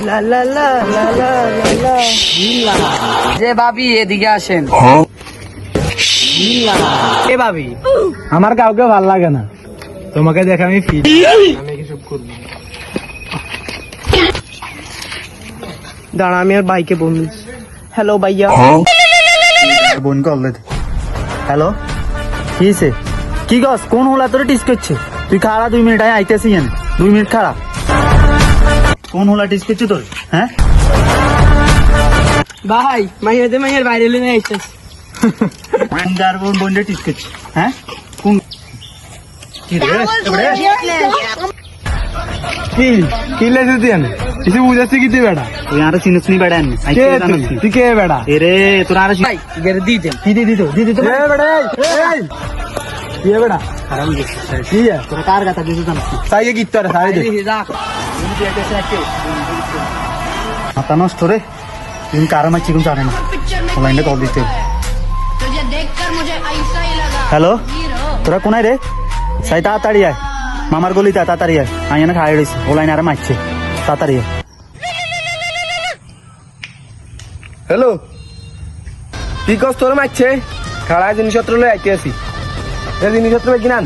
লা লা লা লা লা লা লা। যে ভাবি এদিকে আসেন। এ ভাবি, আমার কাউকে ভাল লাগে না, তোমাকে দেখে আমি ফিল আমি কিছু করবো। দাঁড়া আমি আর ভাইকে বলছি। হ্যালো ভাইয়া। বোন করলে হ্যালো, কিছে কি গছ কোন হলা তোরে টিস করছে? তুই খাড়া 2 মিনিট আইতেছি, 2 মিনিট খাড়া। কোন হলা টিস করছে তোর? হ্যাঁ ভাই মাইয়ের বাইরে নিয়ে আইছিস। কোন যার বোন বোন টিস করছে? হ্যাঁ কোন কি রে এবড়ে কি কি লেছে তুই? কিছু বুঝাচ্ছি কি তুই বেটা? তুই আর চিনিস নি বেটা? তুই কে বেটা? এরে তোর আর ভাই গেরে দি দেন। কি দি তো এ বেটা এই কি এ বেটা আরাম দিস কি है তোর কার কথা দিছ জানিস? তাই কি তোর সাই দে মাথা নষ্ট রে। তুই কার মাছি কোন জানে না, অনলাইনে কল দিতে। तुझे देखकर मुझे ऐसा ही लगा হ্যালো हीरो তোরা কোনায় রে? সাই তাড়াতাড়ি আয়, মামার গলিতে তাড়াতাড়ি আয়। আমি এনে খাই রয়েছি, অনলাইনে আর মারছে, তাড়াতাড়ি আয়। হ্যালো, কি কস তোর মারছে? খাড়া জিনিসপত্র লই আইতে আছি। এই জিনিসপত্র কিনান।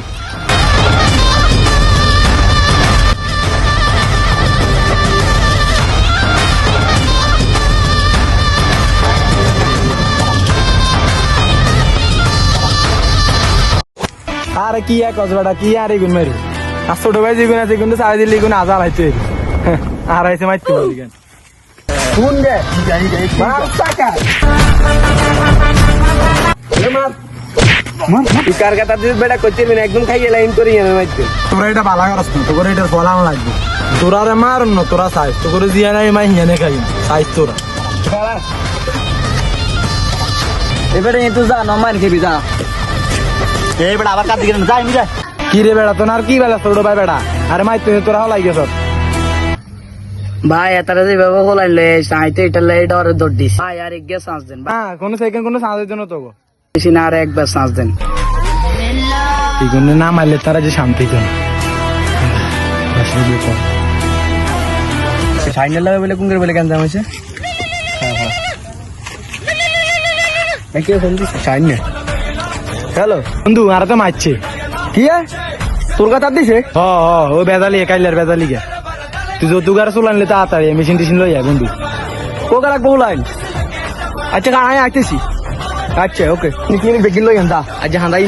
আরে কি এক কস বেটা, কি আর এগুন মেরে আর ছোট ভাই যেগুন আছে কিন্তু সাড়ে দিল্লি গুণ আজাল হাইতে আর আইসে মারতে পারি কেন? শুন গে মার টাকা মার তুই কার কথা দিস বেটা করতে না, একদম খাইয়ে লাইন করি আমি মারতে। তোরা এটা বালা করস না, তোর এটা ফলানো লাগবে। তোরা রে মার না, তোরা সাইজ তো করে জিয়া নাই মাই হিয়ানে খাই সাইজ তোরা। এবারে তুই যা নমার খেবি যা। এই বেটা আবার কাট দিকে না, যাই নি যা। কি রে বেটা তোর আর কি বেলা ছোট ভাই বেটা? আরে মাই তুই তোরা হলাই গেছ ভাই এতারে যেভাবে হলাই লয়ে আইতে এটা লয়ে ডরে দৌড় দিস। ভাই আর একবার চান্স দেন। হ্যাঁ, কোনো সেকেন্ড কোনো সাঁজের জন্য তো গো বেশি না আর একবার চান্স দেন। এই জন্য না মারলে তারা যে শান্তি জন ফাইনাল লাগে বলে কুঙ্গের বলে কেন জাম হয়েছে? কে ফোন দিস? শাইন না। হ্যালো বন্ধু, আর তো মারছে। কি তোর কথা দিছে? ও বেজালি কাইলার বেজালি গে। তুই যৌতুক আর চুল আনলে তাড়াতাড়ি মেশিন টেশিন লই আয় বন্ধু। কোকা রাখবো লাইন। আচ্ছা গাড়ি আইতেছি। আচ্ছা ওকে, নিয়ে বেগিন লই আনতা আজ হাঁদাই।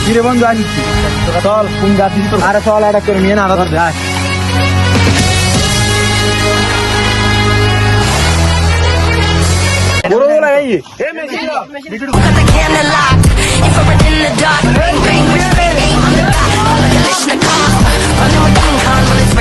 কিরে বন্ধু আনিছি চল কোন গাছ দিস? আরে চল এটা করে নিয়ে না আলাদা যায়। বড় বড় এই got the camera locked infrared in the dark bang bang we're spinning on the back like a Kalashnikov running with King Kong when it's